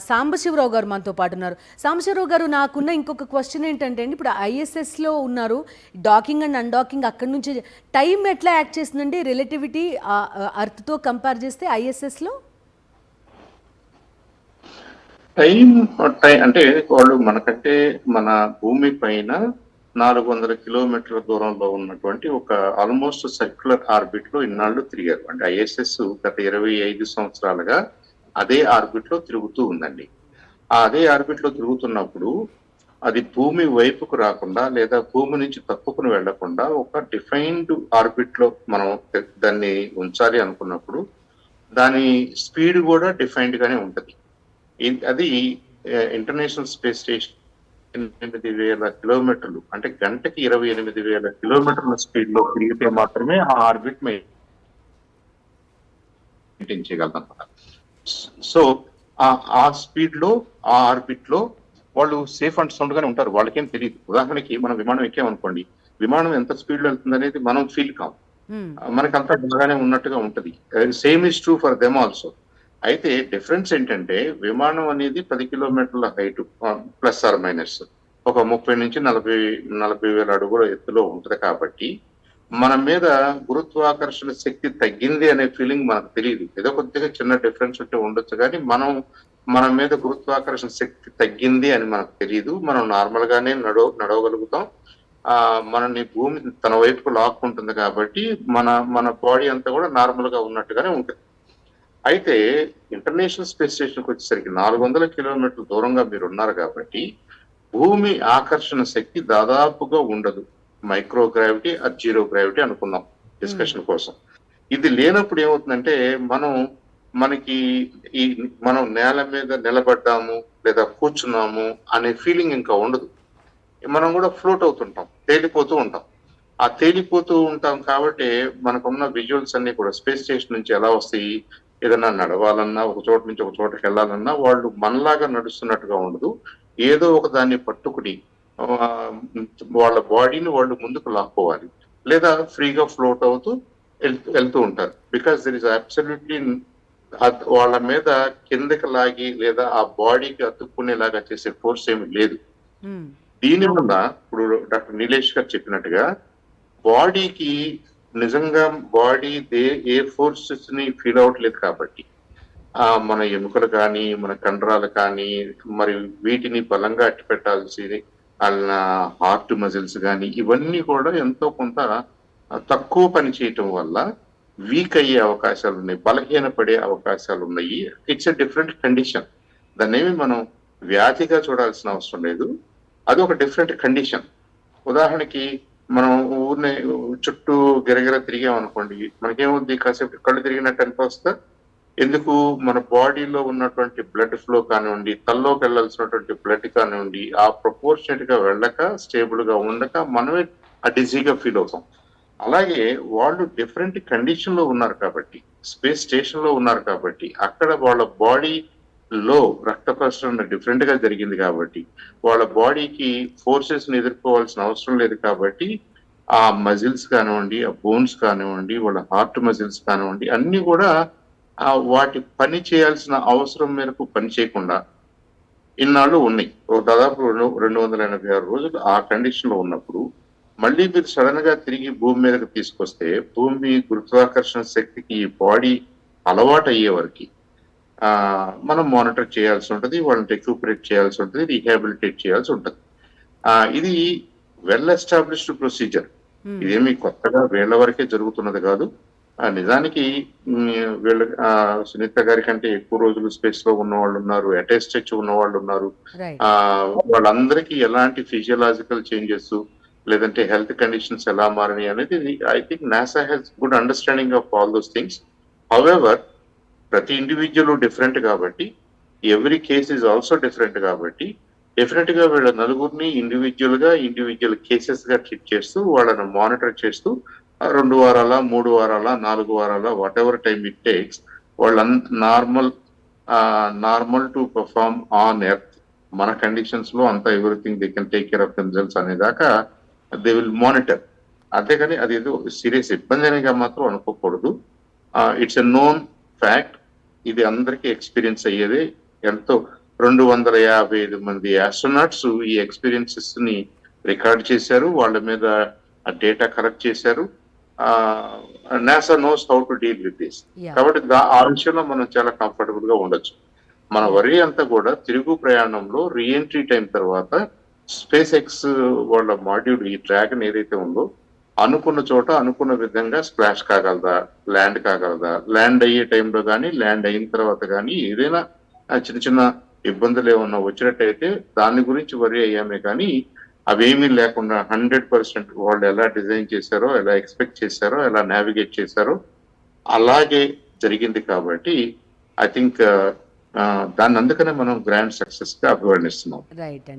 సాంబశివరావు గారు మనతో పాటు ఉన్నారు. సాంబశివరావు గారు, నాకున్న ఇంకొక క్వశ్చన్ ఏంటంటే అండి, ఇప్పుడు ఐఎస్ఎస్లో ఉన్నారు, డాకింగ్ అండ్ అన్డాకింగ్ అక్కడి నుంచి టైం ఎట్లా యాక్ట్ చేస్తుందండి? రిలేటివిటీ అర్త్తో కంపేర్ చేస్తే ఐఎస్ఎస్లో టైం అంటే వాళ్ళు మనకంటే మన భూమి పైన 400 కిలోమీటర్ల దూరంలో ఉన్నటువంటి ఒక ఆల్మోస్ట్ సర్క్యులర్ ఆర్బిట్ లో ఇన్నాళ్ళు తిరిగారు. అంటే ఐఎస్ఎస్ గత 25 సంవత్సరాలుగా అదే ఆర్బిట్ లో తిరుగుతూ ఉందండి. అదే ఆర్బిట్ లో తిరుగుతున్నప్పుడు అది భూమి వైపుకు రాకుండా లేదా భూమి నుంచి తప్పుకుని వెళ్లకుండా ఒక డిఫైన్డ్ ఆర్బిట్ లో మనం దాన్ని ఉంచాలి అనుకున్నప్పుడు దాని స్పీడ్ కూడా డిఫైన్డ్ గానే ఉంటది. అది ఇంటర్నేషనల్ స్పేస్ స్టేషన్ 8,000 కిలోమీటర్లు అంటే గంటకి 28,000 కిలోమీటర్ల స్పీడ్ లో తిరిగితే మాత్రమే ఆ ఆర్బిట్ మెయింటైన్ చేయగలదు అనమాట. సో ఆ స్పీడ్ లో ఆ ఆర్బిట్ లో వాళ్ళు సేఫ్ అండ్ సౌండ్ గానే ఉంటారు. వాళ్ళకేం తెలియదు. ఉదాహరణకి మనం విమానం ఎక్కామనుకోండి, విమానం ఎంత స్పీడ్ లో వెళ్తుంది అనేది మనం ఫీల్ కాం, మనకంతా బాగానే ఉన్నట్టుగా ఉంటది. Same is true for them also. అయితే డిఫరెన్స్ ఏంటంటే విమానం అనేది 10 కిలోమీటర్ల హైట్ ప్లస్ ఆర్ మైనస్ ఒక 30 నుంచి 40 వేల అడుగుల ఎత్తులో ఉంటది. కాబట్టి మన మీద గురుత్వాకర్షణ శక్తి తగ్గింది అనే ఫీలింగ్ మనకు తెలియదు. ఏదో కొద్దిగా చిన్న డిఫరెన్స్ ఉంటే ఉండొచ్చు, కానీ మన మీద గురుత్వాకర్షణ శక్తి తగ్గింది అని మనకు తెలియదు. మనం నార్మల్ గానే నడవగలుగుతాం. మనని భూమి తన వైపుకు లాక్కుంటుంది కాబట్టి మన బాడీ అంతా కూడా నార్మల్ గా ఉన్నట్టుగానే ఉంటుంది. అయితే ఇంటర్నేషనల్ స్పేస్ స్టేషన్కి వచ్చేసరికి 400 కిలోమీటర్ల దూరంగా మీరు ఉన్నారు కాబట్టి భూమి ఆకర్షణ శక్తి దాదాపుగా ఉండదు. మైక్రో గ్రావిటీ అది జీరో గ్రావిటీ అనుకుందాం డిస్కషన్ కోసం. ఇది లేనప్పుడు ఏమవుతుందంటే మనకి మనం నేల మీద నిలబడ్డాము లేదా కూర్చున్నాము అనే ఫీలింగ్ ఇంకా ఉండదు. మనం కూడా ఫ్లోట్ అవుతుంటాం, తేలిపోతూ ఉంటాం. ఆ తేలిపోతూ ఉంటాం కాబట్టి మనకున్న విజువల్స్ అన్ని కూడా స్పేస్ స్టేషన్ నుంచి ఎలా వస్తాయి? ఏదైనా నడవాలన్నా, ఒక చోట నుంచి ఒక చోటకి వెళ్ళాలన్నా వాళ్ళు మనలాగా నడుస్తున్నట్టుగా ఉండదు. ఏదో ఒక దాన్ని పట్టుకుని వాళ్ళ బాడీని వాళ్ళు ముందుకు లాక్కోవాలి, లేదా ఫ్రీగా ఫ్లోట్ అవుతూ వెళ్తూ ఉంటారు. బికాస్ దర్ ఇస్ అబ్సల్యూట్లీ వాళ్ళ మీద కిందకి లాగి లేదా ఆ బాడీకి అతుక్కునేలాగా చేసే ఫోర్స్ ఏమి లేదు. దీనివల్ల ఇప్పుడు డాక్టర్ నీలేష్ గారు చెప్పినట్టుగా బాడీకి నిజంగా బాడీ ఏ ఫోర్సెస్ ని ఫీల్ అవ్వట్లేదు కాబట్టి మన ఎముకలు కానీ మన కండరాలు కానీ మరి వీటిని బలంగా అట్టి పెట్టాల్సి హార్ట్ మజిల్స్ కానీ ఇవన్నీ కూడా ఎంతో కొంత తక్కువ పని చేయటం వల్ల వీక్ అయ్యే అవకాశాలు ఉన్నాయి, బలహీన పడే అవకాశాలు ఉన్నాయి. It's a different condition. దాన్ని మనం వ్యాధిగా చూడాల్సిన అవసరం లేదు. అది ఒక డిఫరెంట్ కండిషన్. ఉదాహరణకి మనం ఊరిని చుట్టూ గిరగిర తిరిగామనుకోండి, మనకేముంది, కాసేపు కళ్ళు తిరిగినట్టు అనిపిస్తే ఎందుకు మన బాడీలో ఉన్నటువంటి బ్లడ్ ఫ్లో కానివ్వండి, తల్లోకి వెళ్లాల్సినటువంటి బ్లడ్ కానివ్వండి ఆ ప్రపోర్షనేట్ గా వెళ్ళక స్టేబుల్ గా ఉండక మనమే డిజీగా ఫీల్ అవుతాం. అలాగే వాళ్ళు డిఫరెంట్ కండిషన్ లో ఉన్నారు కాబట్టి, స్పేస్ స్టేషన్ లో ఉన్నారు కాబట్టి, అక్కడ వాళ్ళ బాడీ లో రక్త ప్రసరణ డిఫరెంట్ గా జరిగింది కాబట్టి వాళ్ళ బాడీకి ఫోర్సెస్ ని ఎదుర్కోవాల్సిన అవసరం లేదు. కాబట్టి ఆ మజిల్స్ కానివ్వండి, ఆ బోన్స్ కానివ్వండి, వాళ్ళ హార్ట్ మజిల్స్ కానివ్వండి అన్ని కూడా వాటి పని చేయాల్సిన అవసరం మేరకు పని చేయకుండా ఇన్నాళ్ళు ఉన్నాయి. దాదాపు 286 రోజులు ఆ కండిషన్ లో ఉన్నప్పుడు మళ్ళీ మీరు సడన్ గా తిరిగి భూమి మీదకి తీసుకొస్తే భూమి గురుత్వాకర్షణ శక్తికి బాడీ అలవాటు అయ్యే వరకు మనం మానిటర్ చేయాల్సి ఉంటుంది, వాళ్ళని రిక్యూపరేట్ చేయాల్సి ఉంటుంది, రీహాబిలిటేట్ చేయాల్సి ఉంటుంది. ఇది వెల్ ఎస్టాబ్లిష్డ్ ప్రొసీజర్. ఇదేమి కొత్తగా వీళ్ళ వరకే జరుగుతున్నది కాదు. నిజానికి వీళ్ళ సునీత గారి కంటే ఎక్కువ రోజులు స్పేస్ లో ఉన్న వాళ్ళు ఉన్నారు, అటెస్టెడ్ ఉన్న వాళ్ళు ఉన్నారు. వాళ్ళందరికీ ఎలాంటి ఫిజియలాజికల్ చేంజెస్ లేదంటే హెల్త్ కండిషన్స్ ఎలా మారినాయి అనేది I think NASA has good understanding of all those things. However ప్రతి ఇండివిజువల్ డిఫరెంట్ కాబట్టి, every case is also different కాబట్టి డెఫినెట్ గా వీళ్ళ నలుగురిని ఇండివిజువల్ కేసెస్ గా ట్రీట్ చేస్తూ వాళ్ళని మానిటర్ చేస్తూ 2 వారాల 3 వారాల 4 వారాల whatever time it takes వాళ్ళ normal to perform on earth మన కండిషన్స్ లో అంతా everything they can take care of themselves అనేదాకా దే విల్ మానిటర్. అంతేగాని అది ఏదో సీరియస్ ఇబ్బంది అనేగా మాత్రం అనుకోకూడదు. It's a known fact. ఇది అందరికీ ఎక్స్పీరియన్స్ అయ్యేదే. ఎంతో 255 మంది ఆస్ట్రోనాట్స్ ఈ ఎక్స్పీరియన్సెస్ ని రికార్డ్ చేశారు, వాళ్ళ మీద డేటా కలెక్ట్ చేశారు. NASA knows how to deal with this. Yeah. కాబట్టి ఆ విషయంలో మనం చాలా కంఫర్టబుల్ గా ఉండొచ్చు. మన వరి అంతా కూడా తిరుగు ప్రయాణంలో రీఎంట్రీ టైం తర్వాత స్పేస్ ఎక్స్ వాళ్ళ మాడ్యూల్ ఈ డ్రాగన్ ఏదైతే ఉందో అనుకున్న చోట అనుకున్న విధంగా స్ప్లాష్ కాగలదా, ల్యాండ్ కాగలదా, ల్యాండ్ అయ్యే టైంలో కానీ ల్యాండ్ అయిన తర్వాత కానీ ఏదైనా చిన్న చిన్న ఇబ్బందులు ఏమన్నా వచ్చినట్టయితే దాని గురించి వరి అయ్యామే కానీ అవేమీ లేకుండా 100% వాళ్ళు ఎలా డిజైన్ చేశారో, ఎలా ఎక్స్పెక్ట్ చేశారో, ఎలా నావిగేట్ చేశారో అలాగే జరిగింది. కాబట్టి ఐ థింక్ దాన్ని అందుకనే మనం గ్రాండ్ సక్సెస్ గా అభివర్ణిస్తున్నాం. రైట్ అండి.